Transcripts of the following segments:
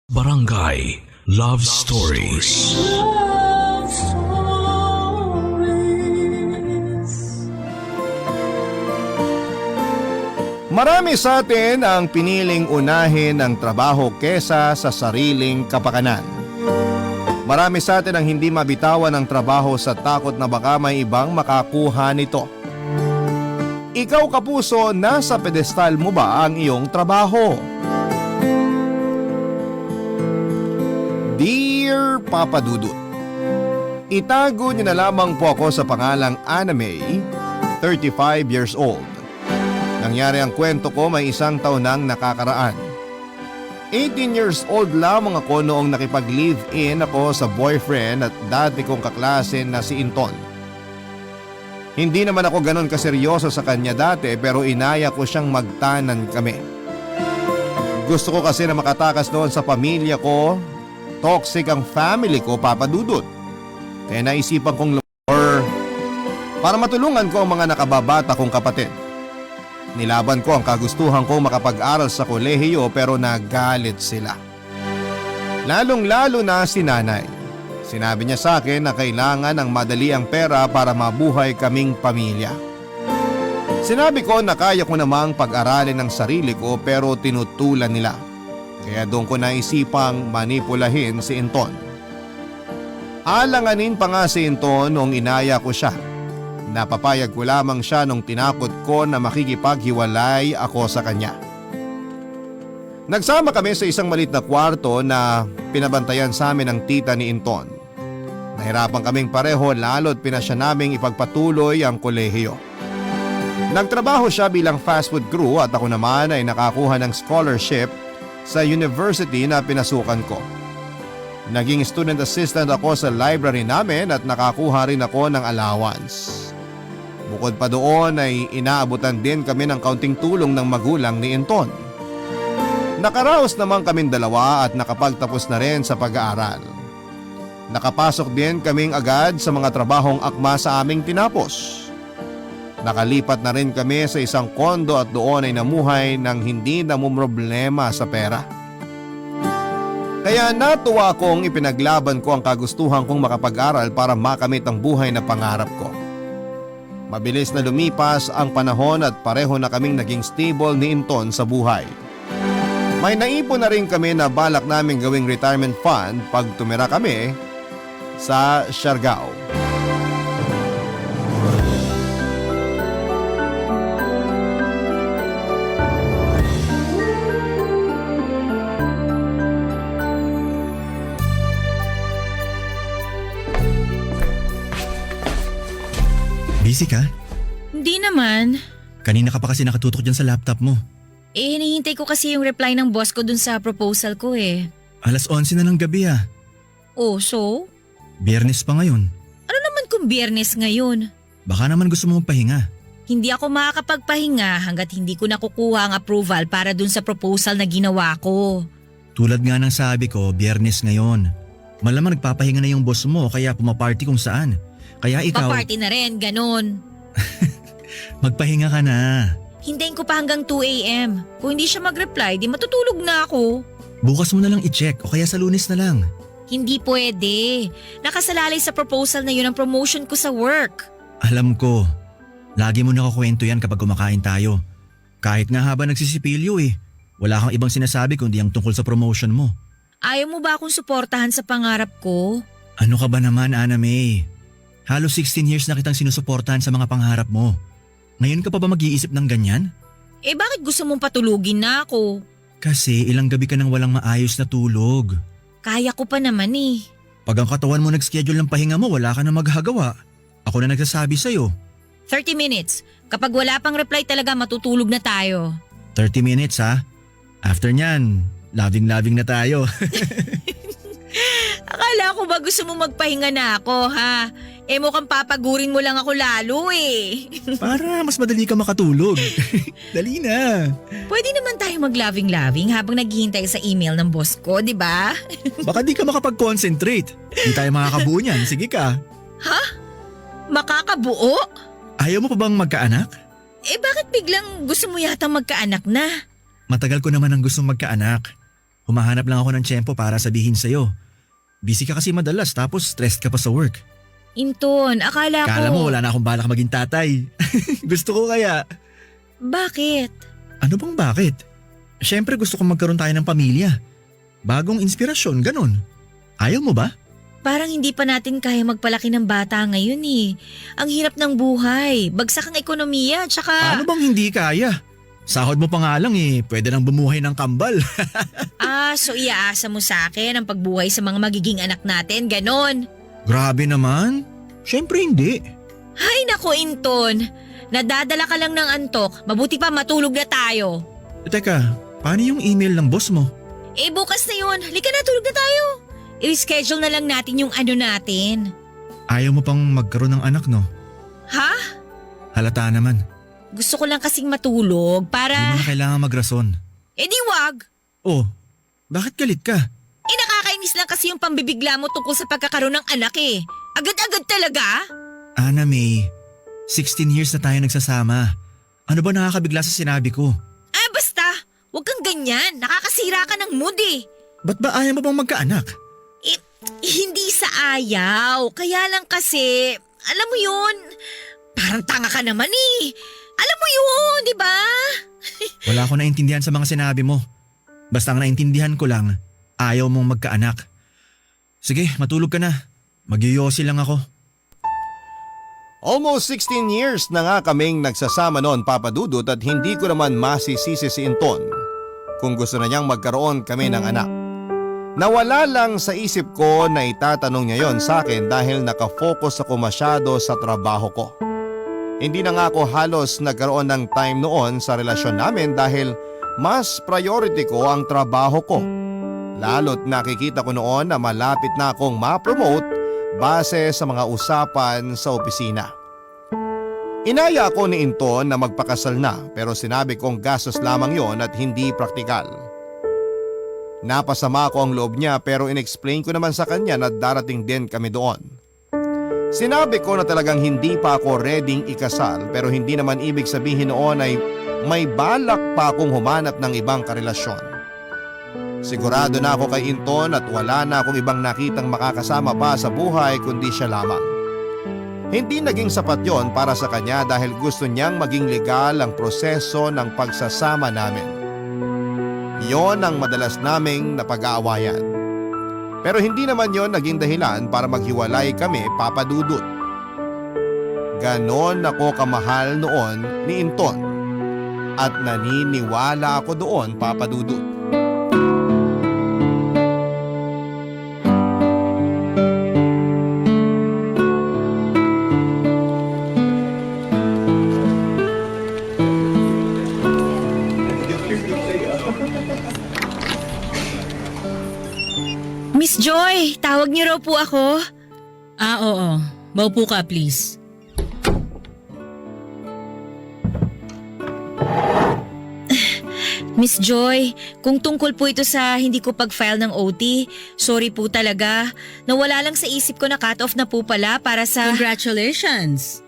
Barangay Love Stories. Love Stories. Marami sa atin ang piniling unahin ang trabaho kesa sa sariling kapakanan. Marami sa atin ang hindi mabitawan ang trabaho sa takot na baka may ibang makakuha nito. Ikaw kapuso, nasa pedestal mo ba ang iyong trabaho? Dear Papa Dudut, itago niyo na lamang po ako sa pangalang Anna May, 35 years old. Nangyari ang kwento ko may isang taon nang nakakaraan. 18 years old lamang ako noong nakipag-live-in ako sa boyfriend at dati kong kaklase na si Inton. Hindi naman ako ganon kaseryoso sa kanya dati pero inaya ko siyang magtanan kami. Gusto ko kasi na makatakas noon sa pamilya ko. Toxic ang family ko, Papa Dudut. Kaya naisipan kong lumor para matulungan ko ang mga nakababata kong kapatid. Nilaban ko ang kagustuhan kong makapag-aral sa kolehiyo pero nagalit sila. Lalong-lalo na si nanay. Sinabi niya sa akin na kailangan ng madali ang pera para mabuhay kaming pamilya. Sinabi ko na kaya ko namang pag-aralin ng sarili ko pero tinutulan nila. Kaya doon ko naisipang manipulahin si Inton. Alanganin pa nga si Inton noong inaya ko siya. Napapayag ko lamang siya nung tinakot ko na makikipaghiwalay ako sa kanya. Nagsama kami sa isang maliit na kwarto na pinabantayan sa amin ng tita ni Inton. Nahirapan kaming pareho lalo't pinasya naming ipagpatuloy ang kolehiyo. Nagtrabaho siya bilang fast food crew at ako naman ay nakakuha ng scholarship sa university na pinasukan ko. Naging student assistant ako sa library namin at nakakuha rin ako ng allowance. Bukod pa doon ay inaabutan din kami ng kaunting tulong ng magulang ni Inton. Nakaraos naman kaming dalawa at nakapagtapos na rin sa pag-aaral. Nakapasok din kaming agad sa mga trabahong akma sa aming tinapos. Nakalipat na rin kami sa isang kondo at doon ay namuhay ng hindi namumroblema sa pera. Kaya natuwa kong ipinaglaban ko ang kagustuhan kong makapag-aral para makamit ang buhay na pangarap ko. Mabilis na lumipas ang panahon at pareho na kaming naging stable ni Inton sa buhay. May naipon na rin kami na balak naming gawing retirement fund pag tumira kami sa Siargao. Busy ka? Hindi naman. Kanina ka pa kasi nakatutok dyan sa laptop mo. Hinihintay ko kasi yung reply ng boss ko dun sa proposal ko eh. Alas 11 na ng gabi ah. Oh, so? Biyernes pa ngayon. Ano naman kung biyernes ngayon? Baka naman gusto mo magpahinga. Hindi ako makakapagpahinga hanggat hindi ko nakukuha ang approval para dun sa proposal na ginawa ko. Tulad nga ng sabi ko, biyernes ngayon. Malamang nagpapahinga na yung boss mo kaya pumaparty kung saan. Kaya ikaw… Paparty na rin, ganun. Magpahinga ka na. Hintayin ko pa hanggang 2 a.m. Kung hindi siya mag-reply, di matutulog na ako. Bukas mo na lang i-check o kaya sa Lunes na lang. Hindi pwede. Nakasalalay sa proposal na yun ang promotion ko sa work. Alam ko. Lagi mo nakakwento yan kapag kumakain tayo. Kahit nga habang nagsisipilyo eh. Wala kang ibang sinasabi kundi ang tungkol sa promotion mo. Ayaw mo ba akong suportahan sa pangarap ko? Ano ka ba naman, Anna May? Halos 16 years na kitang sinusuportahan sa mga pangarap mo. Ngayon ka pa ba mag-iisip ng ganyan? Bakit gusto mong patulugin na ako? Kasi ilang gabi ka nang walang maayos na tulog. Kaya ko pa naman eh. Pag ang katawan mo nag-schedule ng pahinga mo, wala ka na maghagawa. Ako na nagsasabi sa'yo. 30 minutes. Kapag wala pang reply talaga, matutulog na tayo. 30 minutes ha? After nyan, loving-loving na tayo. Akala ko ba gusto mo magpahinga na ako, ha? Mukhang papagurin mo lang ako lalo eh. Para mas madali ka makatulog. Dali na. Pwede naman tayo mag-loving-loving habang naghihintay sa email ng boss ko, di ba? Baka di ka makapag-concentrate. Hindi tayo makakabuo niyan. Sige ka. Makakabuo? Ayaw mo pa bang magkaanak? Bakit biglang gusto mo yata magkaanak na? Matagal ko naman ang gustong magkaanak. Humahanap lang ako ng tiyempo para sabihin sa'yo. Busy ka kasi madalas tapos stressed ka pa sa work. Inton, akala ko… Kala mo wala na akong balak maging tatay. Gusto ko kaya. Bakit? Ano bang bakit? Siyempre gusto kong magkaroon tayo ng pamilya. Bagong inspirasyon, ganun. Ayaw mo ba? Parang hindi pa natin kaya magpalaki ng bata ngayon eh. Ang hirap ng buhay, bagsak ang ekonomiya, tsaka… Ano bang hindi kaya? Sahod mo pa nga lang pwede nang bumuhay ng kambal. So iaasa mo sa akin ang pagbuhay sa mga magiging anak natin, ganon. Grabe naman. Siyempre hindi. Hay nako, Inton. Nadadala ka lang ng antok, mabuti pa matulog na tayo. Teka, paano yung email ng boss mo? Bukas na yun. Halika na, tulog na tayo. I-schedule na lang natin yung ano natin. Ayaw mo pang magkaroon ng anak, no? Ha? Halata naman. Gusto ko lang kasing matulog para… Hindi mo na kailangan magrason. Di wag. Oh, bakit galit ka? Nakakainis lang kasi yung pambibigla mo tungkol sa pagkakaroon ng anak eh. Agad-agad talaga? Ana May, 16 years na tayo nagsasama. Ano ba nakakabigla sa sinabi ko? Basta. Huwag kang ganyan. Nakakasira ka ng mood eh. Ba't ba ayaw mo bang magkaanak? Hindi sa ayaw. Kaya lang kasi, alam mo yun, parang tanga ka naman eh. Alam mo yun, di ba? Wala ako naintindihan sa mga sinabi mo. Basta ang naintindihan ko lang, ayaw mong magkaanak. Sige, matulog ka na. Magyoyosi lang ako. Almost 16 years na nga kaming nagsasama noon, Papa Dudut, at hindi ko naman masisisi si Inton kung gusto na niyang magkaroon kami ng anak. Nawala lang sa isip ko na itatanong niya yon sa akin dahil nakafocus ako masyado sa trabaho ko. Hindi na nga ako halos nagkaroon ng time noon sa relasyon namin dahil mas priority ko ang trabaho ko. Lalo't nakikita ko noon na malapit na akong ma-promote base sa mga usapan sa opisina. Inaya ako ni Inton na magpakasal na pero sinabi kong gastos lamang yon at hindi praktikal. Napasama ko ang loob niya pero inexplain ko naman sa kanya na darating din kami doon. Sinabi ko na talagang hindi pa ako readyng ikasal pero hindi naman ibig sabihin noon ay may balak pa akong humanap ng ibang karelasyon. Sigurado na ako kay Inton at wala na akong ibang nakitang makakasama pa sa buhay kundi siya lamang. Hindi naging sapat yon para sa kanya dahil gusto niyang maging legal ang proseso ng pagsasama namin. Yon ang madalas naming napag-aawayan. Pero hindi naman yon naging dahilan para maghiwalay kami, Papa Dudut. Ganon ako kamahal noon ni Inton at naniniwala ako doon, Papa Dudut. Miss Joy, tawag niyo raw po ako. Oo. Maupo ka, please. Miss Joy, kung tungkol po ito sa hindi ko pag-file ng OT, sorry po talaga. Nawala lang sa isip ko na cut-off na po pala para sa… Congratulations!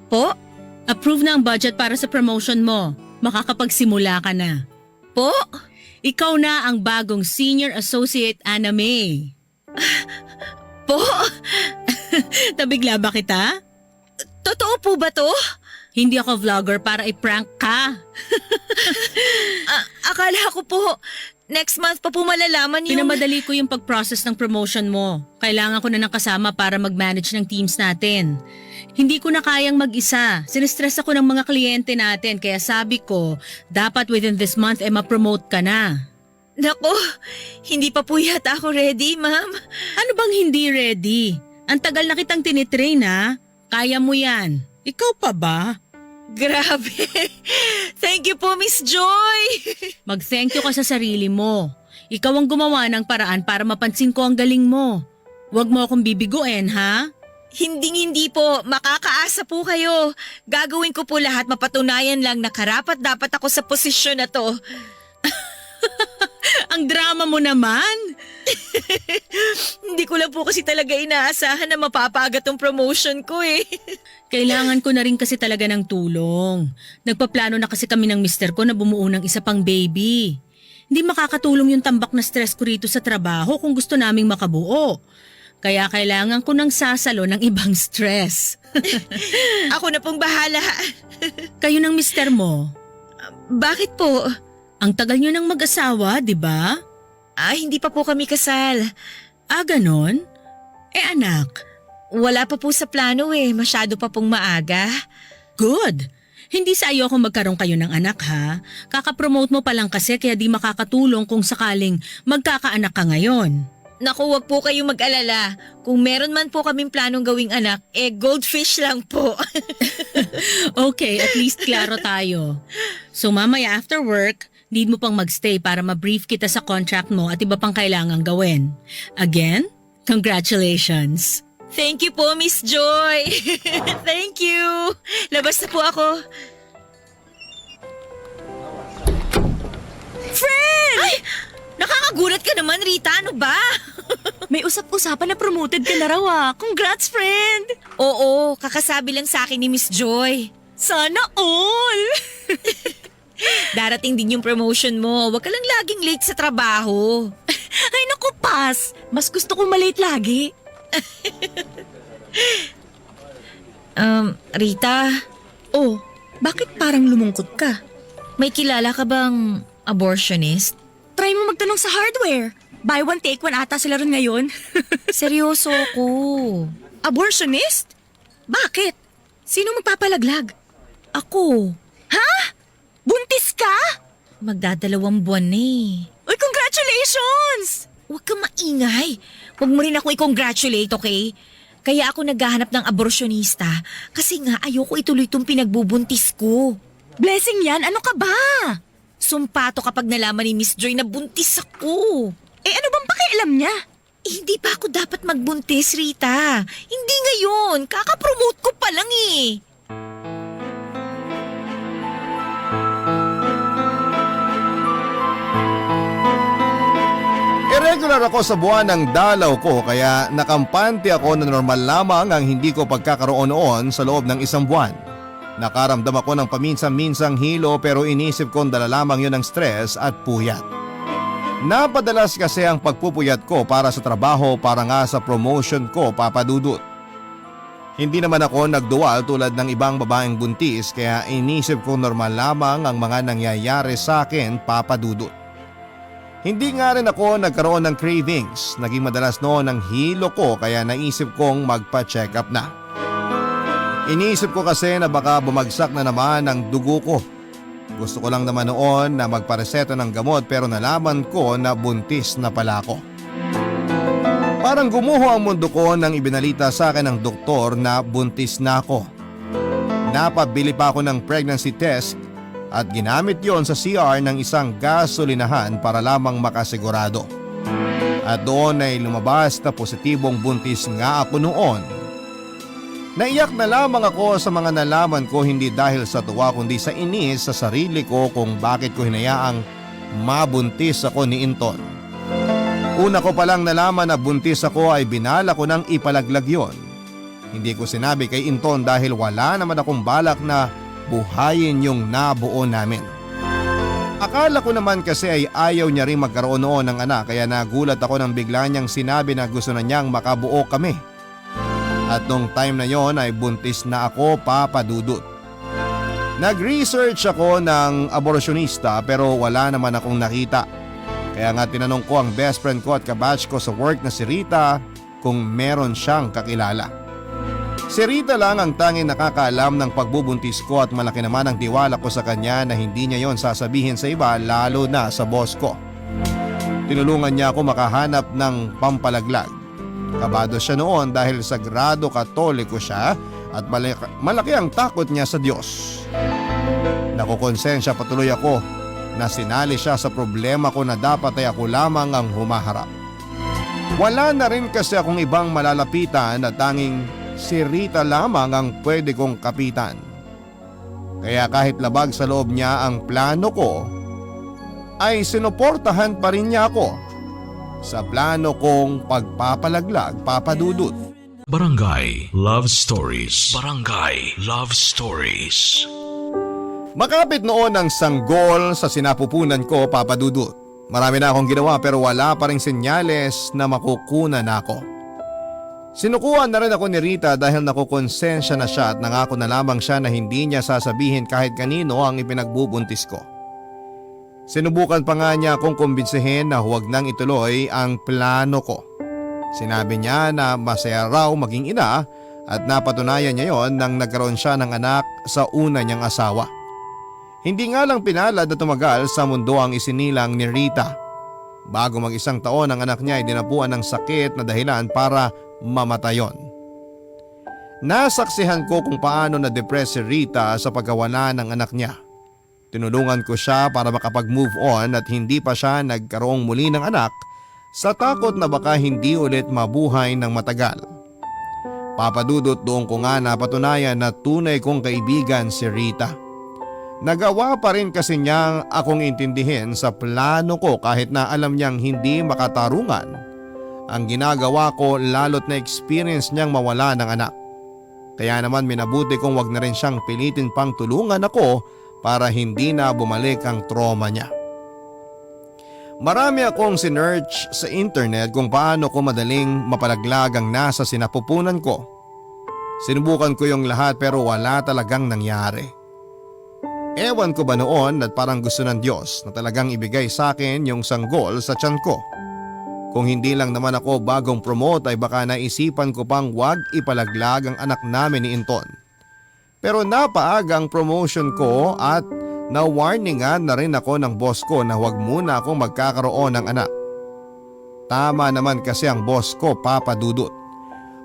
Po? Approve na ang budget para sa promotion mo. Makakapagsimula ka na. Po? Ikaw na ang bagong Senior Associate Ana May. Po? Nabigla ba kita? Totoo po ba to? Hindi ako vlogger para i-prank ka. Akala ko po, next month pa po malalaman yung… Pinamadali ko yung pag-process ng promotion mo. Kailangan ko na ng kasama para mag-manage ng teams natin. Hindi ko na kayang mag-isa. Sinistress ako ng mga kliyente natin kaya sabi ko, dapat within this month ma-promote ka na. Nako, hindi pa po yata ako ready, ma'am. Ano bang hindi ready? Ang tagal na kitang tinitrain ha. Kaya mo yan. Ikaw pa ba? Grabe. Thank you po, Miss Joy. Mag-thank you ka sa sarili mo. Ikaw ang gumawa ng paraan para mapansin ko ang galing mo. Huwag mo akong bibiguin ha? Hindi po, makakaasa po kayo. Gagawin ko po lahat mapatunayan lang na karapat dapat ako sa posisyon na to. Ang drama mo naman. Hindi ko lang po kasi talaga inaasahan na mapapagat ang promotion ko eh. Kailangan ko na rin kasi talaga ng tulong. Nagpaplano na kasi kami ng mister ko na bumuo ng isa pang baby. Hindi makakatulong yung tambak na stress ko rito sa trabaho kung gusto naming makabuo. Kaya kailangan ko ng sasalo ng ibang stress. Ako na pong bahala. Kayo ng mister mo. Bakit po? Ang tagal nyo ng mag-asawa, di ba? Hindi pa po kami kasal. Ganon? Anak, Wala pa po sa plano masyado pa pong maaga. good. Hindi sa ayoko magkaroon kayo ng anak ha. Kakapromote mo pa lang kasi kaya di makakatulong kung sakaling magkakaanak ka ngayon. Naku, wag po kayong mag-alala. Kung meron man po kaming planong gawing anak, goldfish lang po. Okay, at least klaro tayo. So mamaya after work, need mo pang magstay para ma-brief kita sa contract mo at iba pang kailangang gawin. Again, congratulations. Thank you po, Miss Joy. Thank you. Labas na po ako. Friend! Ay! Nakakagulat ka naman, Rita. Ano ba? May usap-usapan na promoted ka na raw Congrats, friend! Oo, kakasabi lang sa akin ni Miss Joy. Sana all! Darating din yung promotion mo. Huwag ka lang laging late sa trabaho. Ay naku, pas! Mas gusto ko malate lagi. Rita, Oh, bakit parang lumungkot ka? may kilala ka bang abortionist? Try mo magtanong sa hardware. Buy one, take one ata sila ron ngayon. Seryoso ko. Abortionist? Bakit? Sino magpapalaglag? Ako, Buntis ka? magdadalawang buwan na Uy, congratulations! Huwag ka maingay. Huwag mo rin ako i-congratulate, okay? Kaya ako naghahanap ng aborsyonista kasi nga ayoko ituloy itong pinagbubuntis ko. Blessing yan, ano ka ba? Sumpato kapag nalaman ni Miss Joy na buntis ako. Ano bang pakialam niya? Hindi pa ako dapat magbuntis, Rita. Hindi ngayon. Kakapromote ko pa lang Irregular ako sa buwan ng dalaw ko kaya nakampante ako na normal lamang ang hindi ko pagkakaroon noon sa loob ng isang buwan. Nakaramdam ako ng paminsan-minsang hilo pero inisip kong dala lamang yun ng stress at puyat. Napadalas kasi ang pagpupuyat ko para sa trabaho para nga sa promotion ko, Papa Dudut. Hindi naman ako nagduwal tulad ng ibang babaeng buntis kaya inisip kong normal lamang ang mga nangyayari sa akin, Papa Dudut. Hindi nga rin ako nagkaroon ng cravings. Naging madalas noon ang hilo ko kaya naisip kong magpa-check up na. Iniisip ko kasi na baka bumagsak na naman ang dugo ko. Gusto ko lang naman noon na magpareseta ng gamot pero nalaman ko na buntis na pala ako. Parang gumuho ang mundo ko nang ibinalita sa akin ng doktor na buntis na ako. Napabili pa ako ng pregnancy test at ginamit yon sa CR ng isang gasolinahan para lamang makasigurado. At doon ay lumabas na positibong buntis nga ako noon. Naiyak na lamang ako sa mga nalaman ko hindi dahil sa tuwa kundi sa inis sa sarili ko kung bakit ko hinayaang mabuntis ako ni Inton. Una ko palang nalaman na buntis ako ay binala ko nang ipalaglag yon. Hindi ko sinabi kay Inton dahil wala naman akong balak na buhayin yung nabuo namin. Akala ko naman kasi ay ayaw niya rin magkaroon noon ng anak kaya nagulat ako nang bigla niyang sinabi na gusto na niyang makabuo kami. At nung time na yon ay buntis na ako, Papa Dudut. Nag-research ako ng abortionista pero wala naman akong nakita. Kaya nga tinanong ko ang best friend ko at kabatch ko sa work na si Rita kung meron siyang kakilala. Si Rita lang ang tanging nakakaalam ng pagbubuntis ko at malaki naman ang tiwala ko sa kanya na hindi niya yon sasabihin sa iba lalo na sa boss ko. Tinulungan niya ako makahanap ng pampalaglag. Kabado siya noon dahil sagrado katoliko siya at malaki ang takot niya sa Diyos. Nakukonsensya patuloy ako na sinali siya sa problema ko na dapat ay ako lamang ang humaharap. Wala na rin kasi akong ibang malalapitan na tanging si Rita lamang ang pwede kong kapitan. Kaya kahit labag sa loob niya ang plano ko, ay sinuportahan pa rin niya ako sa plano kong pagpapalaglag, Papa Dudut. Barangay Love Stories. Barangay Love Stories. Makapit noon ang sanggol sa sinapupunan ko, Papa Dudut. Marami na akong ginawa pero wala pa ring senyales na makukunan ako. Sinukuhan na rin ako ni Rita dahil nakukonsensya na siya at nangako na lamang siya na hindi niya sasabihin kahit kanino ang ipinagbubuntis ko. Sinubukan pa nga niya akong kumbinsihin na huwag nang ituloy ang plano ko. Sinabi niya na masaya raw maging ina at napatunayan niya yon nang nagkaroon siya ng anak sa una niyang asawa. Hindi nga lang pinalad na tumagal sa mundo ang isinilang ni Rita. Bago mag-1 taon ang anak niya ay dinapuan ng sakit na dahilan para mamatayon. Nasaksihan ko kung paano na-depress si Rita sa pagkawala ng anak niya. Tinulungan ko siya para makapag-move on at hindi pa siya nagkaroong muli ng anak sa takot na baka hindi ulit mabuhay ng matagal. Papadudot doon ko nga napatunayan na tunay kong kaibigan si Rita. Nagawa pa rin kasi niyang akong intindihin sa plano ko kahit na alam niyang hindi makatarungan ang ginagawa ko lalo't na experience niyang mawala ng anak. Kaya naman minabuti kong wag na rin siyang pilitin pang tulungan ako para hindi na bumalik ang trauma niya. Marami akong sinearch sa internet kung paano ko madaling mapalaglag ang nasa sinapupunan ko. Sinubukan ko yung lahat pero wala talagang nangyari. Ewan ko ba noon at parang gusto ng Diyos na talagang ibigay sa akin yung sanggol sa tiyan ko. Kung hindi lang naman ako bagong promote ay baka naisipan ko pang wag ipalaglag ang anak namin ni Inton. Pero napaaga ang promotion ko at na-warningan na rin ako ng boss ko na huwag muna akong magkakaroon ng anak. Tama naman kasi ang boss ko, Papa Dudut.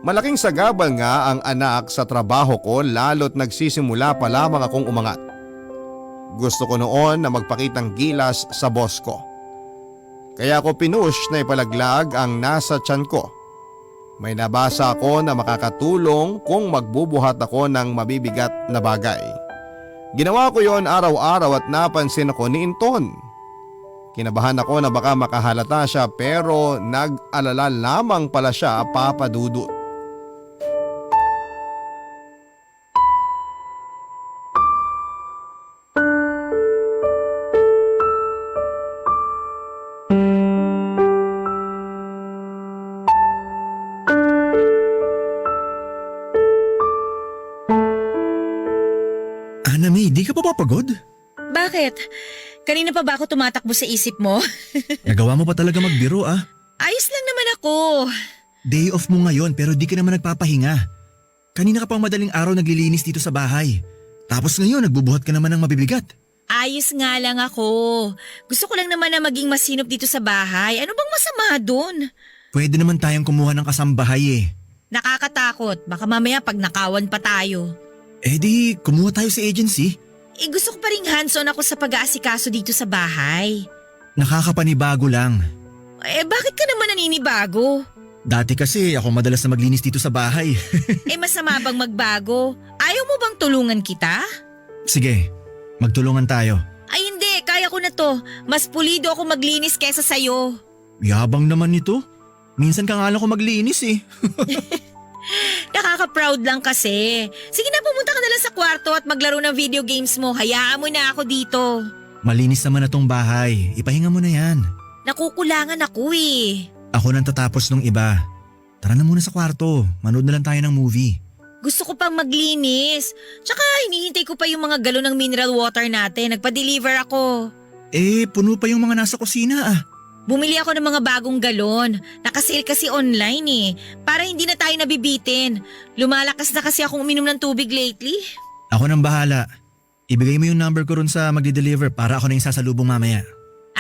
Malaking sagabal nga ang anak sa trabaho ko lalo't nagsisimula pa lamang akong umangat. Gusto ko noon na magpakitang gilas sa boss ko. Kaya ako pinush na ipalaglag ang nasa tiyan ko. May nabasa ako na makakatulong kung magbubuhat ako ng mabibigat na bagay. Ginawa ko yon araw-araw at napansin ako ni Inton. Kinabahan ako na baka makahalata siya pero nag-alala lamang pala siya, Papa Dudut. May, di ka pa papagod? Bakit? Kanina pa ba ako tumatakbo sa isip mo? Nagawa mo pa talaga magbiro ah. Ayos lang naman ako. Day off mo ngayon pero di ka naman nagpapahinga. Kanina ka pang madaling araw naglilinis dito sa bahay. Tapos ngayon nagbubuhat ka naman ng mabibigat. Ayos nga lang ako. Gusto ko lang naman na maging masinop dito sa bahay. Ano bang masama doon? Pwede naman tayong kumuha ng kasambahay eh. Nakakatakot. Baka mamaya pag nakawan pa tayo. Eh di, kumuha tayo sa agency. Gusto ko pa rin hands-on ako sa pag-aasikaso dito sa bahay. Nakakapanibago lang. Bakit ka naman naninibago? Dati kasi ako madalas na maglinis dito sa bahay. Masama bang magbago? Ayaw mo bang tulungan kita? Sige, magtulungan tayo. Ay hindi, kaya ko na to. Mas pulido ako maglinis kesa sa'yo. Yabang naman nito. Minsan ka nga lang ako maglinis eh. Nakaka-proud lang kasi. Sige na, pumunta ka na lang sa kwarto at maglaro ng video games mo. Hayaan mo na ako dito. Malinis naman na tong bahay. Ipahinga mo na yan. Nakukulangan ako eh. Ako nang tatapos nung iba. Tara na muna sa kwarto. Manood na lang tayo ng movie. Gusto ko pang maglinis. Tsaka hinihintay ko pa yung mga galon ng mineral water natin. Nagpa-deliver ako. Puno pa yung mga nasa kusina ah. Bumili ako ng mga bagong galon. Nakasale kasi online eh. Para hindi na tayo nabibitin. Lumalakas na kasi akong uminom ng tubig lately. Ako nang bahala. Ibigay mo yung number ko ron sa magde-deliver para ako na yung sasalubong mamaya.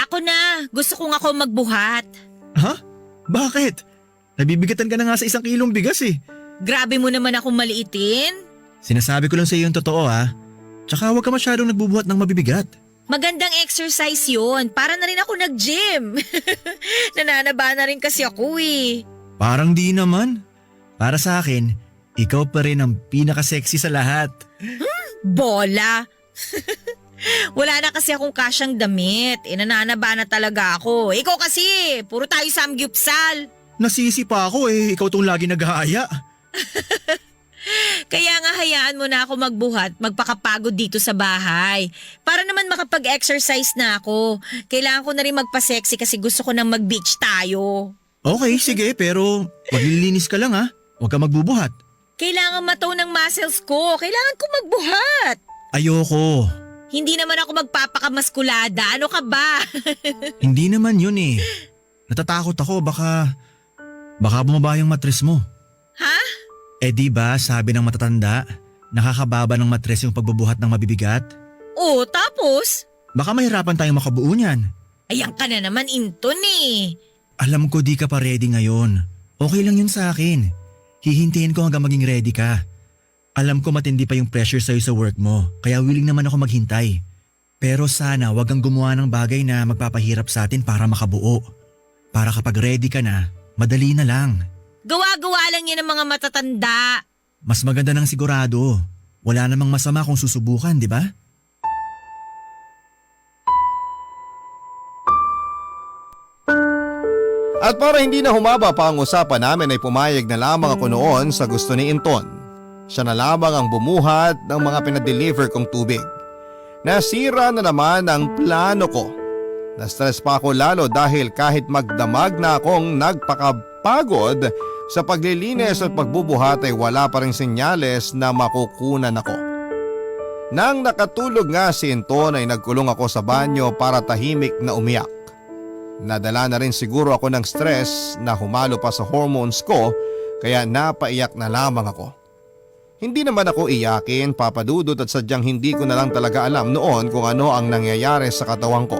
Ako na. Gusto ko nga ako magbuhat. Ha? Bakit? Nabibigatan ka na nga sa 1 kilong bigas eh. Grabe mo naman akong maliitin. Sinasabi ko lang sa iyo yung totoo ha. Tsaka huwag ka masyadong nagbubuhat ng mabibigat. Magandang exercise yun. Para na rin ako nag-gym. Nananaba na rin kasi ako eh. Parang di naman. Para sa akin, ikaw pa rin ang pinaka-sexy sa lahat. Bola. Wala na kasi akong kasyang damit. Nananaba na talaga ako. Ikaw kasi, puro tayo samgyupsal. Nasisi pa ako eh, ikaw tong lagi nag-aaya. Kaya nga hayaan mo na ako magbuhat, magpakapagod dito sa bahay. Para naman makapag-exercise na ako. Kailangan ko na rin magpa-sexy kasi gusto ko nang mag-beach tayo. Okay, sige, pero maglilinis ka lang ha. Huwag ka magbubuhat. Kailangan mataw ng muscles ko. Kailangan ko magbuhat. Ayoko. Hindi naman ako magpapakamaskulada. Ano ka ba? Hindi naman yun eh. Natatakot ako, baka bumaba yung matres mo. Ha? Eh di ba sabi ng matatanda, nakakababa ng matres yung pagbubuhat ng mabibigat? Oo, tapos? Baka mahirapan tayong makabuo niyan. Ayan ka na naman, Inton eh. Alam ko di ka pa ready ngayon. Okay lang yun sa akin. Hihintayin ko hanggang maging ready ka. Alam ko matindi pa yung pressure sa'yo sa work mo, kaya willing naman ako maghintay. Pero sana wag kang gumawa ng bagay na magpapahirap sa atin para makabuo. Para kapag ready ka na, madali na lang. Gawa-gawa lang yan ng mga matatanda. Mas maganda ng sigurado. Wala namang masama kung susubukan, di ba? At para hindi na humaba pa ang usapan namin ay pumayag na lamang ako noon sa gusto ni Inton. Siya na lamang ang bumuhat ng mga pinadeliver kong tubig. Nasira na naman ang plano ko. Na-stress pa ako lalo dahil kahit magdamag na akong nagpakapagod sa paglilinis at pagbubuhat ay wala pa rin senyales na makukunan ako. Nang nakatulog nga si Inton ay nagkulong ako sa banyo para tahimik na umiyak. Nadala na rin siguro ako ng stress na humalo pa sa hormones ko kaya napaiyak na lamang ako. Hindi naman ako iyakin, Papa Dudut, at sadyang hindi ko na lang talaga alam noon kung ano ang nangyayari sa katawan ko.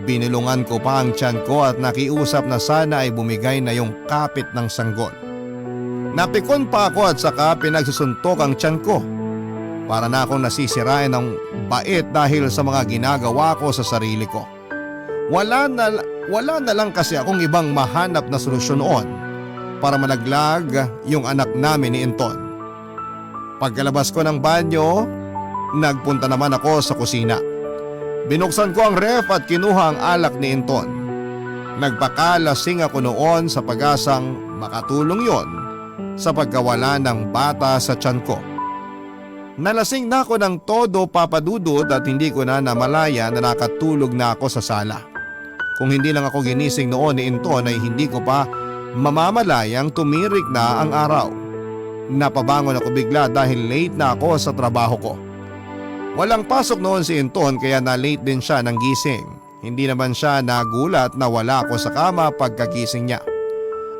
Binilungan ko pa ang tiyan ko at nakiusap na sana ay bumigay na yung kapit ng sanggol. Napikon pa ako at saka pinagsusuntok ang tiyan ko. Para na akong nasisirain ng bait dahil sa mga ginagawa ko sa sarili ko. Wala na lang kasi akong ibang mahanap na solusyon noon para malaglag yung anak namin ni Inton. Pagkalabas ko ng banyo, nagpunta naman ako sa kusina. Binuksan ko ang ref at kinuha ang alak ni Inton. Nagpakalasing ako noon sa pag-asang makatulong yon sa pagkawala ng bata sa tiyan ko. Nalasing na ako ng todo, Papa Dudut, at hindi ko na namalaya na nakatulog na ako sa sala. Kung hindi lang ako ginising noon ni Inton ay hindi ko pa mamamalayang tumirik na ang araw. Napabangon ako bigla dahil late na ako sa trabaho ko. Walang pasok noon si Inton kaya na-late din siya ng gising. Hindi naman siya nagulat na wala ako sa kama pagkagising niya.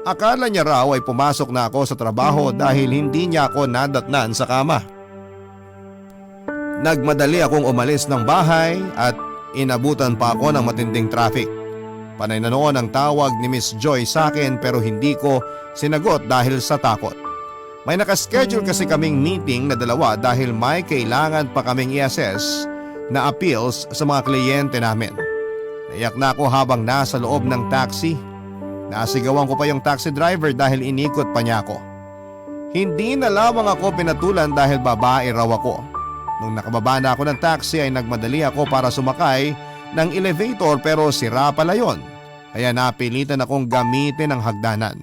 Akala niya raw ay pumasok na ako sa trabaho dahil hindi niya ako nadatnan sa kama. Nagmadali akong umalis ng bahay at inabutan pa ako ng matinding traffic. Panay na noon ang tawag ni Miss Joy sa akin pero hindi ko sinagot dahil sa takot. May nakaschedule kasi kaming meeting na dalawa dahil may kailangan pa kaming i-assess na appeals sa mga kliyente namin. Naiyak na ako habang nasa loob ng taxi. Nasigawan ko pa yung taxi driver dahil inikot pa niya ako. Hindi na lamang ako pinatulan dahil babae raw ako. Nung nakababa na ako ng taxi ay nagmadali ako para sumakay ng elevator pero sira pala yon. Kaya napilitan akong gamitin ang hagdanan.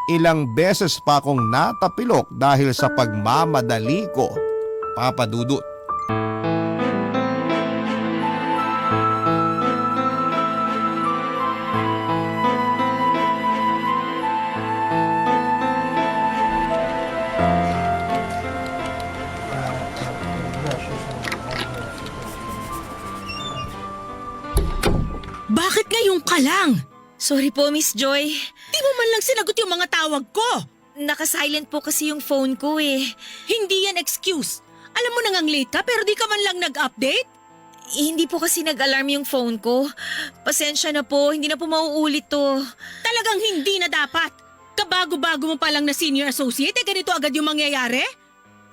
Ilang beses pa akong natapilok dahil sa pagmamadali ko, Papa Dudut. Bakit ngayon ka lang? Sorry po, Miss Joy. Di mo man lang sinagot yung mga tawag ko. Naka-silent po kasi yung phone ko eh. Hindi yan excuse. Alam mo nang late ka pero di ka man lang nag-update? Hindi po kasi nag-alarm yung phone ko. Pasensya na po, hindi na po mauulit to. Talagang hindi na dapat. Kabago-bago mo pa lang na senior associate, ganito agad yung mangyayari?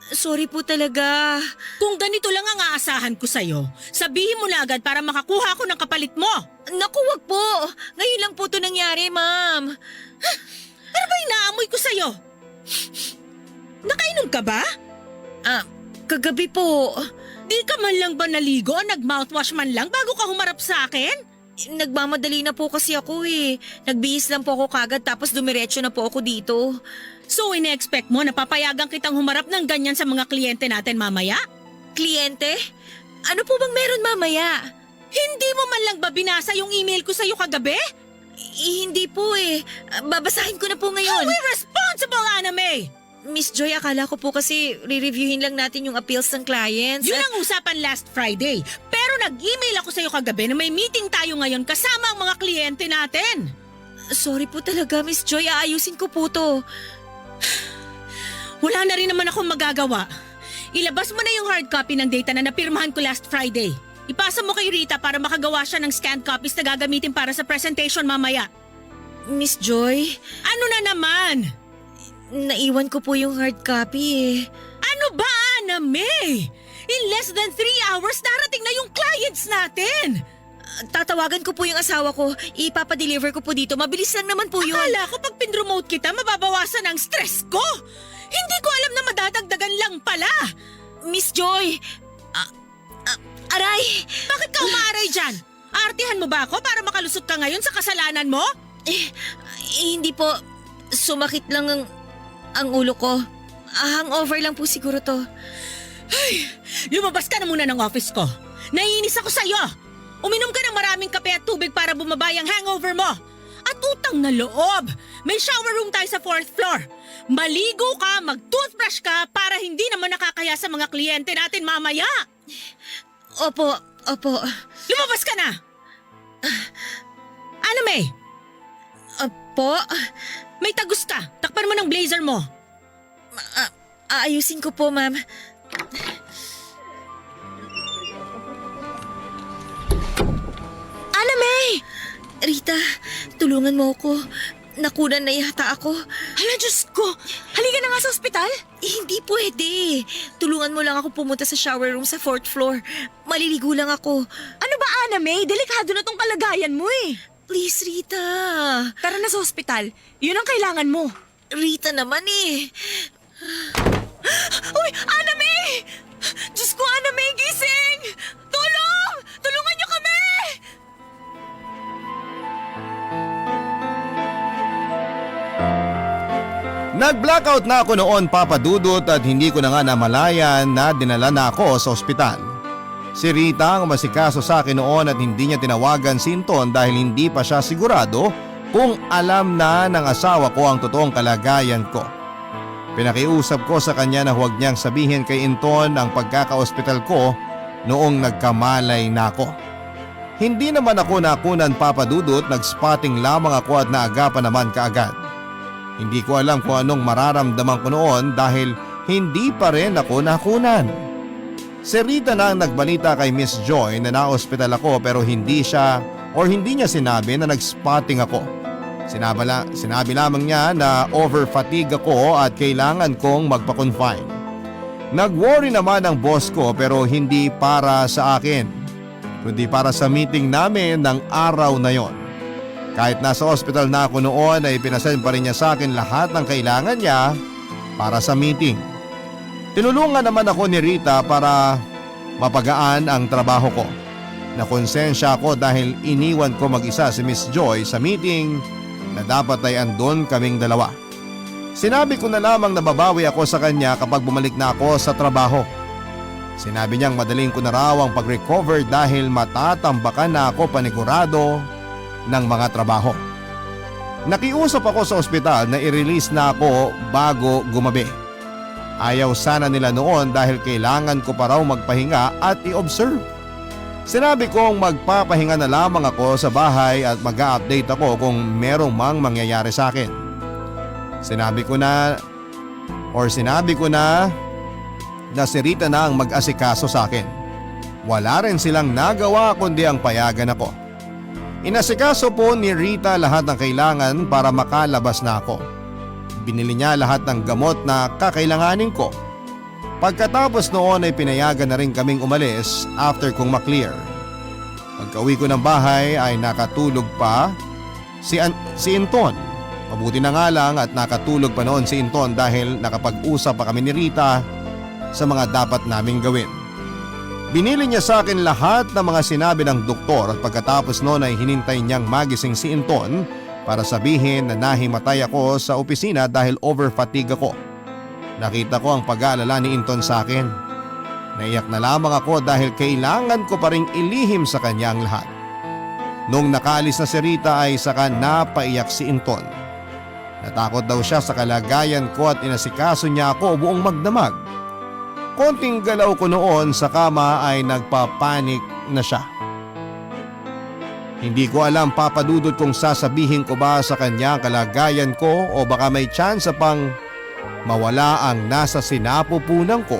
Sorry po talaga. Kung ganito lang ang aasahan ko sa'yo, sabihin mo na agad para makakuha ako ng kapalit mo. Naku, wag po. Ngayon lang po to nangyari, ma'am. Ano ba inaamoy ko sa'yo? Nakainom ka ba? Kagabi po. Di ka man lang ba naligo o nag-mouthwash man lang bago ka humarap sa akin? Nagmamadali na po kasi ako eh. Nagbihis lang po ako kagad tapos dumiretso na po ako dito. So ine-expect mo na papayagan kitang humarap ng ganyan sa mga kliyente natin mamaya? Kliyente? Ano po bang meron mamaya? Hindi mo man lang ba binasa yung email ko sa'yo kagabi? Hindi po eh. Babasahin ko na po How ngayon. irresponsible, Anna May! Miss Joy, akala ko po kasi re-reviewin lang natin yung appeals ng clients. Yun ang usapan last Friday. Pero nag-email ako sa'yo kagabi na may meeting tayo ngayon kasama ang mga kliyente natin. Sorry po talaga, Miss Joy. Aayusin ko po to. Wala na rin naman akong magagawa. Ilabas mo na yung hard copy ng data na napirmahan ko last Friday. Ipasa mo kay Rita para makagawa siya ng scanned copies na gagamitin para sa presentation mamaya. Miss Joy, Ano na naman? naiwan ko po yung hard copy eh. Ano ba, Anna May? In less than 3 hours, darating na yung clients natin. Tatawagan ko po yung asawa ko. Ipapadeliver ko po dito. Mabilis lang naman po yun. Akala ko pag pinromote kita, mababawasan ang stress ko. Hindi ko alam na madadagdagan lang pala. Miss Joy! Aray! Bakit ka umaaray dyan? Aartihan mo ba ako para makalusot ka ngayon sa kasalanan mo? Hindi po. Sumakit lang ang ulo ko. Hangover lang po siguro to. Lumabas ka na muna ng office ko. Naiinis ako sa'yo. Uminom ka ng maraming kape at tubig para bumaba ang hangover mo. At utang na loob. May shower room tayo sa 4th floor. Maligo ka, mag-toothbrush ka para hindi naman nakakaya sa mga kliyente natin mamaya. Opo. Lumabas ka na! Ano, May? Po? May tagus ka. Takpan mo ng blazer mo. Aayusin ko po, ma'am. Anna May! Rita, tulungan mo ako. Nakunan na yata ako. Hala, Diyos ko! Halika na nga sa ospital! Hindi pwede. Tulungan mo lang ako pumunta sa shower room sa 4th floor. Maliligo lang ako. Ano ba, Anna May? Delikado na tong kalagayan mo eh. Please, Rita. Tara na sa ospital. Yun ang kailangan mo. Rita naman eh. Uy, Anna May! Diyos ko, Anna May, gising! Tulong! Tulungan niyo kami! Nag-blackout na ako noon, Papa Dudut, at hindi ko na nga namalayan na dinala na ako sa ospital. Si Rita ang masikaso sa akin noon at hindi niya tinawagan si Inton dahil hindi pa siya sigurado kung alam na ng asawa ko ang totoong kalagayan ko. Pinakiusap ko sa kanya na huwag niyang sabihin kay Inton ang pagkaka-ospital ko noong nagkamalay na ako. Hindi naman ako nakunan, Papa Dudut, nag-spotting lamang ako at naagapan naman kaagad. Hindi ko alam kung anong mararamdaman ko noon dahil hindi pa rin ako nakunan. Si Rita na ang nagbalita kay Miss Joy na na-hospital ako pero hindi niya sinabi na nag-spotting ako. Sinabi lamang niya na over-fatigue ako at kailangan kong magpa-confine. Nag-worry naman ang boss ko pero hindi para sa akin, kundi para sa meeting namin ng araw na yon. Kahit nasa hospital na ako noon ay pinasend pa rin niya sa akin lahat ng kailangan niya para sa meeting. Tinulungan naman ako ni Rita para mapagaan ang trabaho ko. Nakonsensya ako dahil iniwan ko mag-isa si Miss Joy sa meeting na dapat ay andon kaming dalawa. Sinabi ko na lamang na babawi ako sa kanya kapag bumalik na ako sa trabaho. Sinabi niyang madaling ko na raw ang pag-recover dahil matatambakan na ako panigurado ng mga trabaho. Nakiusap ako sa ospital na i-release na ako bago gumabi. Ayaw sana nila noon dahil kailangan ko pa raw magpahinga at i-observe. Sinabi kong magpapahinga na lamang ako sa bahay at mag-a-update ako kung merong mang mangyayari sa akin. Sinabi ko na si Rita na ang mag-asikaso sa akin. Wala rin silang nagawa kundi ang payagan ako. Inasikaso po ni Rita lahat ng kailangan para makalabas na ako. Binili niya lahat ng gamot na kakailanganin ko. Pagkatapos noon ay pinayagan na rin kaming umalis after kong maklear. Pagka-uwi ko ng bahay ay nakatulog pa si Inton. Mabuti na nga lang at nakatulog pa noon si Inton dahil nakapag-usap pa kami ni Rita sa mga dapat naming gawin. Binili niya sa akin lahat ng mga sinabi ng doktor at pagkatapos noon ay hinintay niyang magising si Inton para sabihin na nahimatay ako sa opisina dahil overfatigue ako. Nakita ko ang pag-aalala ni Inton sa akin. Naiyak na lamang ako dahil kailangan ko pa ring ilihim sa kanya ang lahat. Nung nakaalis na si Rita ay saka napaiyak si Inton. Natakot daw siya sa kalagayan ko at inasikaso niya ako buong magdamag. Konting galaw ko noon sa kama ay nagpapanik na siya. Hindi ko alam papadudod kung sasabihin ko ba sa kanya ang kalagayan ko o baka may tsansa pang mawala ang nasa sinapupunan ko.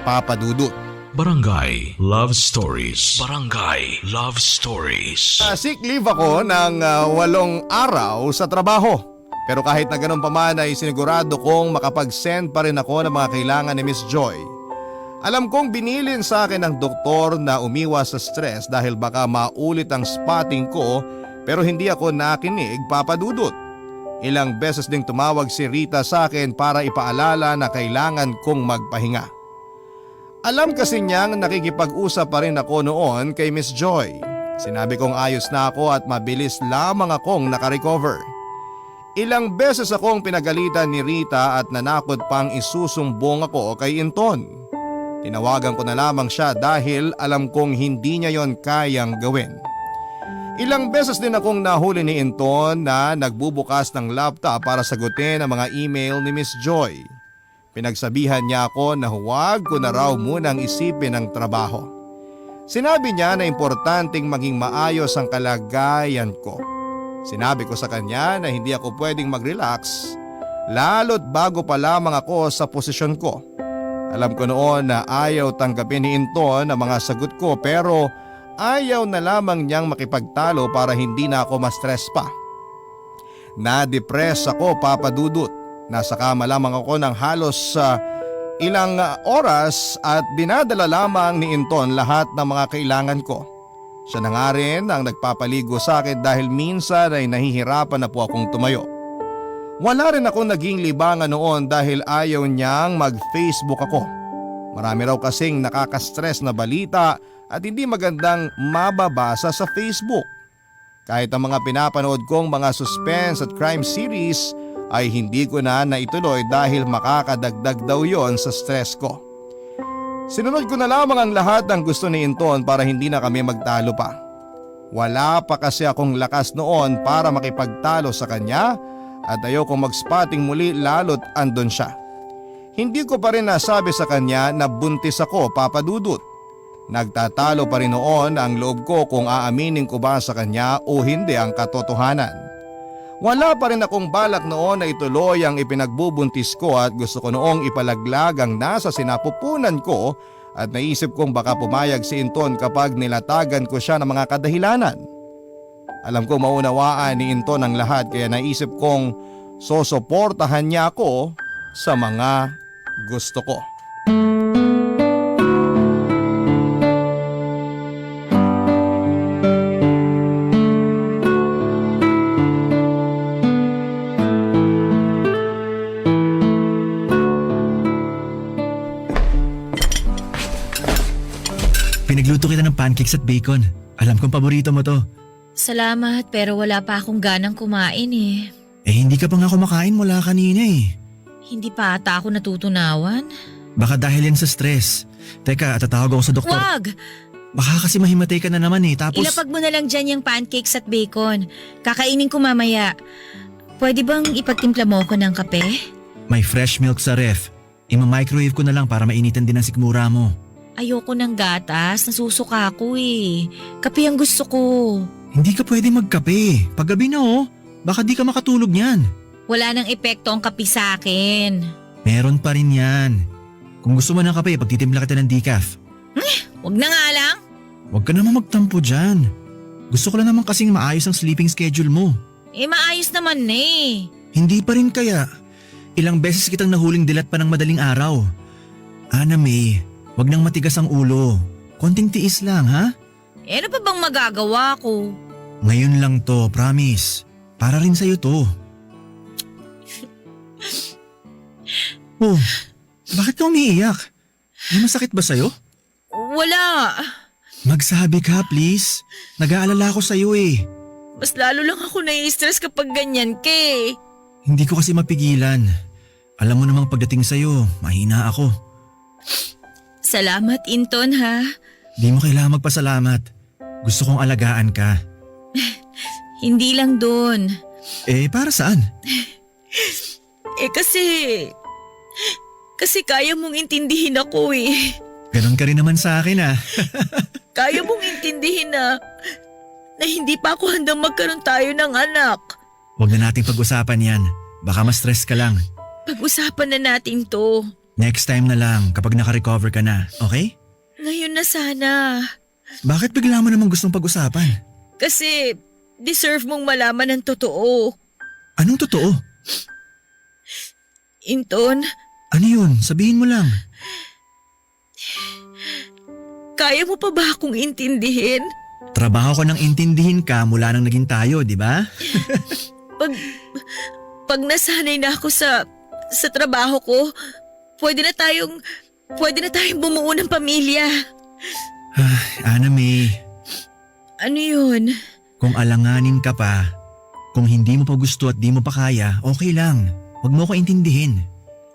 Papadudod. Barangay Love Stories. Barangay Love Stories. Sick leave ako ng 8 araw sa trabaho. Pero kahit na ganun pa man ay sinigurado kong makapag-send pa rin ako ng mga kailangan ni Miss Joy. Alam kong binilin sa akin ng doktor na umiwas sa stress dahil baka maulit ang spotting ko pero hindi ako nakinig, papadudot. Ilang beses ding tumawag si Rita sa akin para ipaalala na kailangan kong magpahinga. Alam kasi niyang nakikipag-usap pa rin ako noon kay Miss Joy. Sinabi kong ayos na ako at mabilis lamang akong nakarecover. Ilang beses akong pinagalitan ni Rita at nanakot pang isusumbong ako kay Inton. Tinawagan ko na lamang siya dahil alam kong hindi niya yon kayang gawin. Ilang beses din akong nahuli ni Inton na nagbubukas ng laptop para sagutin ang mga email ni Miss Joy. Pinagsabihan niya ako na huwag ko na raw munang isipin ang trabaho. Sinabi niya na importanteng maging maayos ang kalagayan ko. Sinabi ko sa kanya na hindi ako pwedeng mag-relax lalo't bago pa lamang ako sa posisyon ko. Alam ko noon na ayaw tanggapin ni Inton ang mga sagot ko pero ayaw na lamang niyang makipagtalo para hindi na ako ma-stress pa. Na-depress ako, papadudot. Nasa kama lamang ako ng halos ilang oras at dinadala lamang ni Inton lahat ng mga kailangan ko. Siya na nga rin ang nagpapaligo sa akin dahil minsan ay nahihirapan na po akong tumayo. Wala rin akong naging libangan noon dahil ayaw niyang mag-Facebook ako. Marami raw kasing nakaka-stress na balita at hindi magandang mababasa sa Facebook. Kahit ang mga pinapanood kong mga suspense at crime series ay hindi ko na naituloy dahil makakadagdag daw yon sa stress ko. Sinunod ko na lamang ang lahat ng gusto ni Inton para hindi na kami magtalo pa. Wala pa kasi akong lakas noon para makipagtalo sa kanya at ayokong mag-spotting muli lalo't andon siya. Hindi ko pa rin nasabi sa kanya na buntis ako, papadudot. Nagtatalo pa rin noon ang loob ko kung aaminin ko ba sa kanya o hindi ang katotohanan. Wala pa rin akong balak noon na ituloy ang ipinagbubuntis ko at gusto ko noong ipalaglag ang nasa sinapupunan ko at naisip kong baka pumayag si Inton kapag nilatagan ko siya ng mga kadahilanan. Alam ko maunawaan ni Inton ang lahat kaya naisip kong sosuportahan niya ako sa mga gusto ko. Pinagluto kita ng pancakes at bacon. Alam kong paborito mo to. Salamat pero wala pa akong ganang kumain eh. Eh hindi ka pa nga kumakain mula kanina eh. Hindi pa ata ako natutunawan. Baka dahil yan sa stress. Teka, tatawag ako sa doktor. Wag! Baka kasi mahimatay ka na naman eh. Tapos… Ilapag mo na lang dyan yung pancakes at bacon. Kakainin ko mamaya. Pwede bang ipagtimpla mo ko ng kape? May fresh milk sa ref. Ima-microwave ko na lang para mainitan din ang sikmura mo. Ayoko ng gatas, nasusuka ako eh. Kape ang gusto ko. Hindi ka pwede magkape. Paggabi na oh. Baka di ka makatulog niyan. Wala nang epekto ang kape sa akin. Meron pa rin yan. Kung gusto mo ng kape, pagtitimpla kita ng decaf. Wag na nga lang. Huwag ka naman magtampo dyan. Gusto ko lang naman kasing maayos ang sleeping schedule mo. Eh maayos naman na eh. Hindi pa rin kaya. Ilang beses kitang nahuling dilat pa ng madaling araw. Ana May, wag nang matigas ang ulo. Konting tiis lang ha? Eh ano pa bang magagawa ko? Ngayon lang to, promise. Para rin sa'yo to. Oh, bakit ka umiiyak? May masakit ba sa'yo? Wala. Magsabi ka, please. Nag-aalala ako sa'yo eh. Mas lalo lang ako nai-stress kapag ganyan ka eh. Hindi ko kasi mapigilan. Alam mo namang pagdating sa'yo, mahina ako. Salamat, Inton ha. Di mo kailangan magpasalamat. Gusto kong alagaan ka. Hindi lang doon. Eh, para saan? Kasi kaya mong intindihin ako eh. Ganon ka rin naman sa akin ah. Kaya mong intindihin na hindi pa ako handang magkaroon tayo ng anak. Huwag na nating pag-usapan yan. Baka ma-stress ka lang. Pag-usapan na natin to. Next time na lang kapag naka-recover ka na, okay? Ngayon na sana. Bakit bigla mo namang gustong pag-usapan? Kasi deserve mong malaman ng totoo. Anong totoo? Inton, Ano yun? Sabihin mo lang. kaya mo pa ba akong intindihin? Trabaho ko nang intindihin ka mula nang naging tayo, di ba? Pag nasanay na ako sa trabaho ko, pwede na tayong bumuo ng pamilya. Ana May, Ano yun? kung alanganin ka pa, kung hindi mo pa gusto at di mo pa kaya, okay lang. Huwag mo ko intindihin.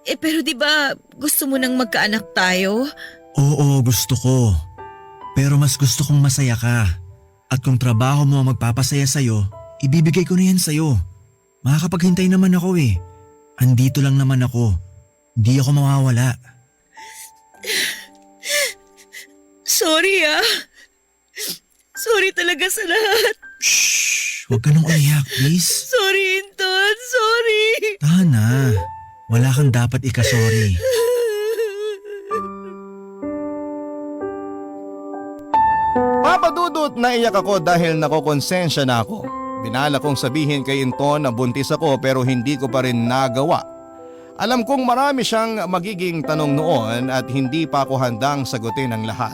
Pero di ba gusto mo nang magkaanak tayo? Oo, gusto ko. Pero mas gusto kong masaya ka. At kung trabaho mo ang magpapasaya sa'yo, ibibigay ko na yan sa'yo. Makakapaghintay naman ako eh. Andito lang naman ako. Hindi ako mawawala. Sorry Sorry talaga sa lahat. Shh! Huwag ka nang umiyak, please. Sorry, Inton. Sorry. Tahan na. Wala kang dapat ikasorry. Papa Dudut, naiyak ako dahil nakokonsensya na ako. Binala kong sabihin kay Inton na buntis ako pero hindi ko pa rin nagawa. Alam kong marami siyang magiging tanong noon at hindi pa ako handang sagutin ang lahat.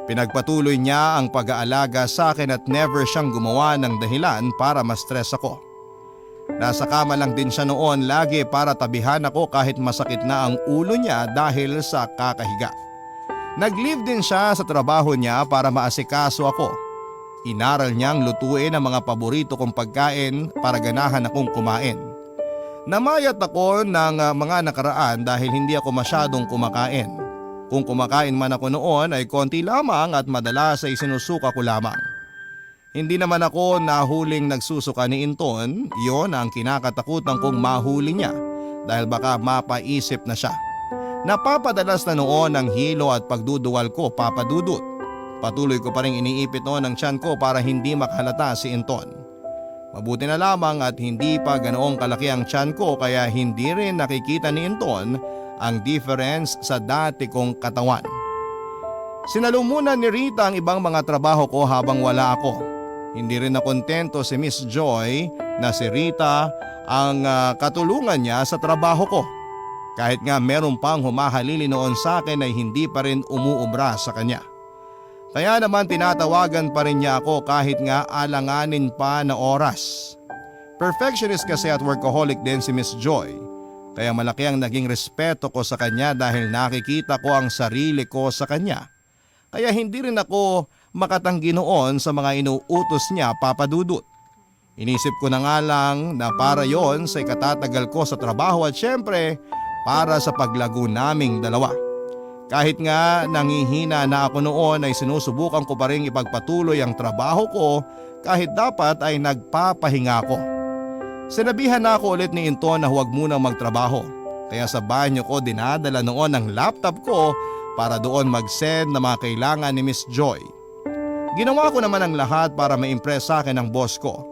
Pinagpatuloy niya ang pag-aalaga sa akin at never siyang gumawa ng dahilan para ma-stress ako. Nasa kama lang din siya noon lagi para tabihan ako kahit masakit na ang ulo niya dahil sa kakahiga. Nag-leave din siya sa trabaho niya para maasikaso ako. Inaral niyang lutuin ang mga paborito kong pagkain para ganahan akong kumain. Namayat ako ng mga nakaraan dahil hindi ako masyadong kumakain. Kung kumakain man ako noon ay konti lamang at madalas ay sinusuka ko lamang. Hindi naman ako nahuling nagsusuka ni Inton, yon ang kinakatakutan kong mahuli niya dahil baka mapaisip na siya. Napapadalas na noon ang hilo at pagduduwal ko, Papa Dudut. Patuloy ko pa rin iniipit noon ang tiyan ko para hindi makahalata si Inton. Mabuti na lamang at hindi pa ganoong kalaki ang tiyan ko kaya hindi rin nakikita ni Inton ang difference sa dati kong katawan. Sinalumunan ni Rita ang ibang mga trabaho ko habang wala ako. Hindi rin nakontento si Miss Joy na si Rita ang katulungan niya sa trabaho ko. Kahit nga meron pang humahalili noon sa akin ay hindi pa rin umuubra sa kanya. Kaya naman tinatawagan pa rin niya ako kahit nga alanganin pa na oras. Perfectionist kasi at workaholic din si Miss Joy. Kaya malaki ang naging respeto ko sa kanya dahil nakikita ko ang sarili ko sa kanya. Kaya hindi rin ako makatanggi noon sa mga inuutos niya, Papa Dudut. Inisip ko na nga lang na para yon sa ikatatagal ko sa trabaho at syempre para sa paglago naming dalawa. Kahit nga nangihina na ako noon ay sinusubukan ko pa rin ipagpatuloy ang trabaho ko kahit dapat ay nagpapahinga ko. Sinabihan na ako ulit ni Inton na huwag munang magtrabaho. Kaya sa banyo ko dinadala noon ang laptop ko para doon mag-send na mga kailangan ni Miss Joy. Ginawa ko naman ang lahat para ma-impress sa akin ang boss ko.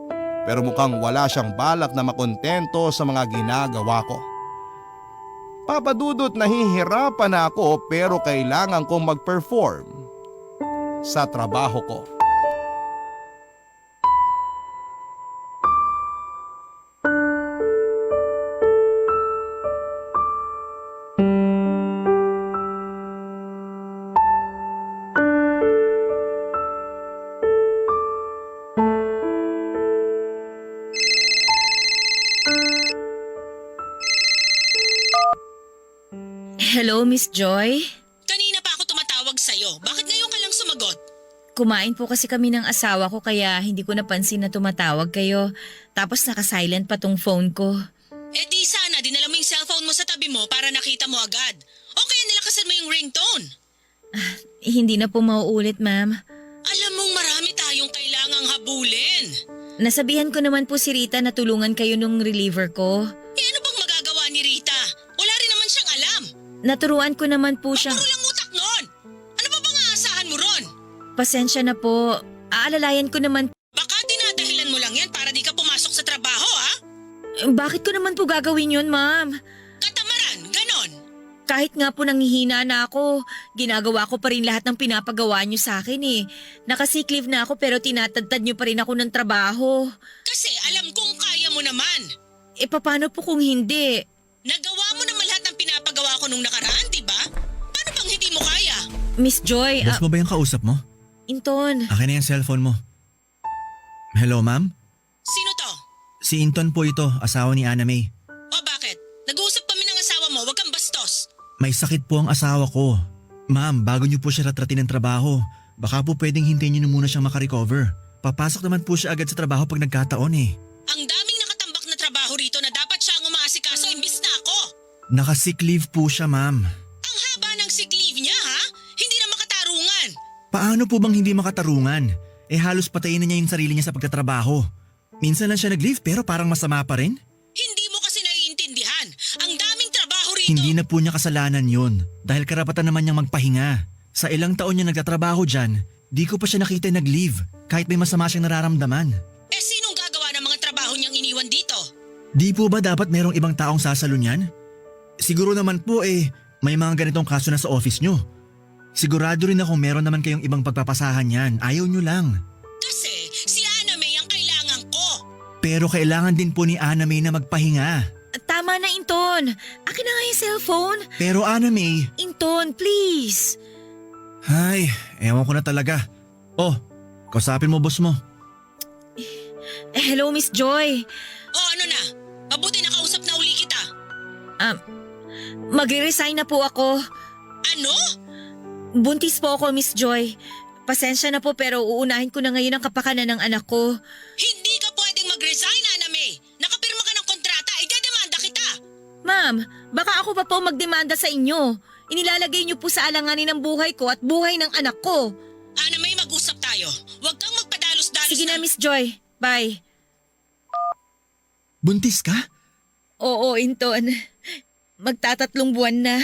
Pero mukhang wala siyang balak na makontento sa mga ginagawa ko. Papa Dudut, nahihirapan na ako pero kailangan kong mag-perform sa trabaho ko. Hello, Miss Joy? Kanina pa ako tumatawag sa'yo. tayo. Bakit ngayon ka lang sumagot? Kumain po kasi kami ng asawa ko kaya hindi ko napansin na tumatawag kayo. Tapos naka-silent pa tong phone ko. Eh di sana, dinala mo yung cellphone mo sa tabi mo para nakita mo agad. O kaya nilakasan mo yung ringtone. Hindi na po mauulit, ma'am. Alam mong marami tayong kailangang habulin. Nasabihan ko naman po si Rita na tulungan kayo nung reliever ko. Eh ano bang magagawa ni Rita? Wala rin naman siyang alam. Naturuan ko naman po siya. Puro lang utak nun. Ano ba bang aasahan mo ron? Pasensya na po. Aalalayan ko naman. Baka dinadahilan mo lang yan para di ka pumasok sa trabaho, ha? Bakit ko naman po gagawin yun, ma'am? Katamaran, ganon. Kahit nga po nanghihina na ako, ginagawa ko pa rin lahat ng pinapagawa niyo sa akin eh. Nakasick leave na ako pero tinatadtad niyo pa rin ako ng trabaho. Kasi alam kong kaya mo naman. E paano po kung hindi? Nagawa mo naman lahat ng pinapagawa ko nung nakaraan, di ba? Paano bang hindi mo kaya? Miss Joy, Boss mo ba yung kausap mo? Inton. Akin na yung cellphone mo. Hello, ma'am? Sino to? Si Inton po ito, asawa ni Ana May. O bakit? Nag-uusap kami ng asawa mo, wag kang bastos. May sakit po ang asawa ko. Ma'am, bago niyo po siya ratratin ng trabaho, baka po pwedeng hintayin niyo na muna siyang makarecover. Papasok naman po siya agad sa trabaho pag nagkataon eh. Ang daming nakatambak na trabaho rito na dapat siya ang umaasikaso imbis na ako. Nakasick leave po siya, ma'am. Ang haba ng sick leave niya, ha? Hindi na makatarungan. Paano po bang hindi makatarungan? Eh halos patayin na niya yung sarili niya sa pagtatrabaho. Minsan lang siya nag-leave pero parang masama pa rin. Hindi mo kasi naiintindihan. Ang daming trabaho rito. Hindi na po niya kasalanan yun dahil karapatan naman niyang magpahinga. Sa ilang taon niya nagtatrabaho dyan, di ko pa siya nakita nag-leave kahit may masama siyang nararamdaman. Eh sinong gagawa ng mga trabaho niyang iniwan dito? Di po ba dapat merong ibang taong sasalo niyan? Siguro naman po may mga ganitong kaso na sa office niyo. Sigurado rin ako meron naman kayong ibang pagpapasahan yan. Ayaw niyo lang. Kasi si Ana May ang kailangan ko. Pero kailangan din po ni Ana May na magpahinga. Tama na, Inton. Akin na nga yung cellphone. Pero Ana May… Inton, please. Ay, ewan ko na talaga. Oh, kausapin mo boss mo. Hello, Miss Joy. O ano na? Mabuti nakausap na uli kita. Magre-resign na po ako. Ano? Buntis po ako, Miss Joy. Pasensya na po pero uunahin ko na ngayon ang kapakanan ng anak ko. Hindi ka pwedeng mag-resign, Ana May. Nakapirma ka ng kontrata, idedemanda kita. Ma'am, baka ako pa po magdemanda sa inyo. Inilalagay niyo po sa alanganin ng buhay ko at buhay ng anak ko. Ana May, mag-usap tayo. Huwag kang magpadalos-dalos. Sige na, Miss Joy. Bye. Buntis ka? Oo, Inton. Magtatatlong buwan na.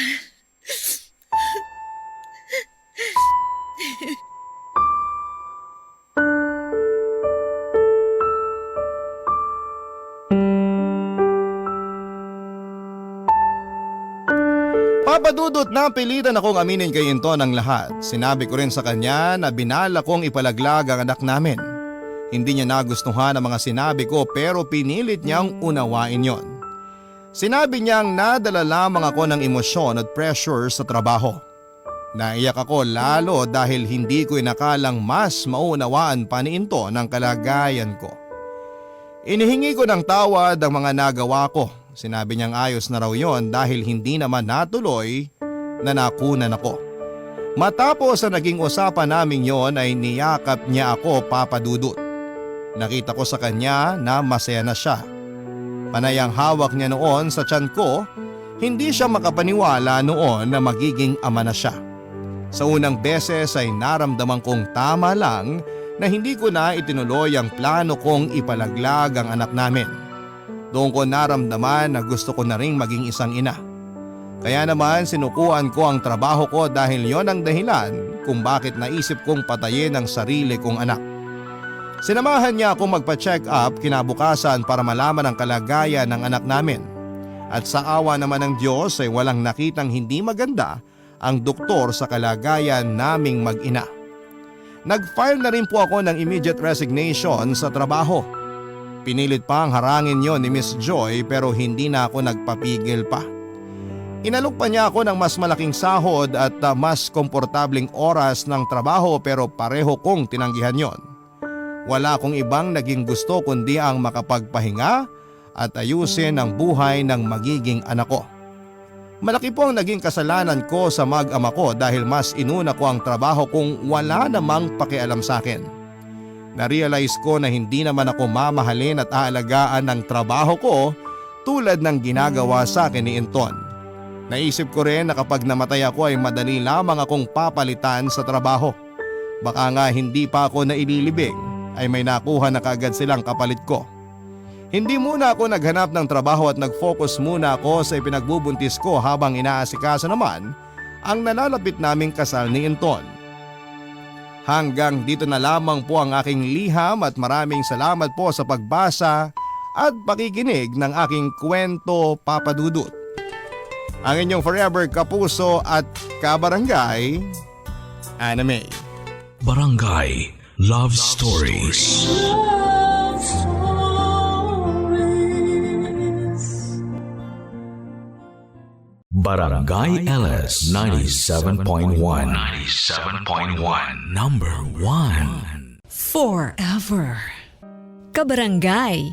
Papadudot na pilitan akong aminin kay Inton ang lahat. Sinabi ko rin sa kanya na binala kong ipalaglag ang anak namin. Hindi niya nagustuhan ang mga sinabi ko pero pinilit niyang unawain yon. Sinabi niyang nadala lamang ako ng emosyon at pressure sa trabaho. Naiyak ako lalo dahil hindi ko inakalang mas maunawaan pa ni Inton ang kalagayan ko. Inihingi ko ng tawad ang mga nagawa ko. Sinabi niyang ayos na raw yon dahil hindi naman natuloy na nakunan ako. Matapos sa naging usapan namin yon ay niyakap niya ako, papadudot. Nakita ko sa kanya na masaya na siya. Panay ang hawak niya noon sa tiyan ko, hindi siya makapaniwala noon na magiging ama na siya. Sa unang beses ay naramdaman kong tama lang na hindi ko na itinuloy ang plano kong ipalaglag ang anak namin. Doon ko naramdaman na gusto ko na ring maging isang ina. Kaya naman sinukuan ko ang trabaho ko dahil yon ang dahilan kung bakit naisip kong patayin ang sarili kong anak. Sinamahan niya akong magpa-check up kinabukasan para malaman ang kalagayan ng anak namin. At sa awa naman ng Diyos ay walang nakitang hindi maganda ang doktor sa kalagayan naming mag-ina. Nag-file na rin po ako ng immediate resignation sa trabaho. Pinilit pang harangin yon ni Miss Joy pero hindi na ako nagpapigil pa. Inalok pa niya ako ng mas malaking sahod at mas komportabling oras ng trabaho pero pareho kong tinanggihan yon. Wala akong ibang naging gusto kundi ang makapagpahinga at ayusin ang buhay ng magiging anak ko. Malaki po ang naging kasalanan ko sa mag-ama ko dahil mas inuna ko ang trabaho kung wala namang pakialam sa akin. Na-realize ko na hindi naman ako mamahalin at aalagaan ng trabaho ko tulad ng ginagawa sa akin ni Inton. Naisip ko rin na kapag namatay ako ay madali lamang akong papalitan sa trabaho. Baka nga hindi pa ako naililibing ay may nakuha na kaagad silang kapalit ko. Hindi muna ako naghanap ng trabaho at nag-focus muna ako sa ipinagbubuntis ko habang inaasikaso naman ang nalalapit naming kasal ni Inton. Hanggang dito na lamang po ang aking liham at maraming salamat po sa pagbasa at pakikinig ng aking kwento, Papa Dudut. Ang inyong forever kapuso at kabarangay, Ana May. Barangay Love Stories. Barangay LS 97.1. 97.1. Number 1. Forever. Kabarangay,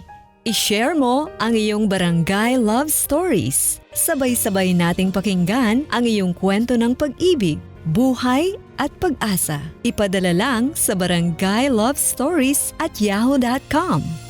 i-share mo ang iyong barangay love stories. Sabay-sabay nating pakinggan ang iyong kwento ng pag-ibig, buhay at pag-asa. Ipadala lang sa barangaylovestories@yahoo.com.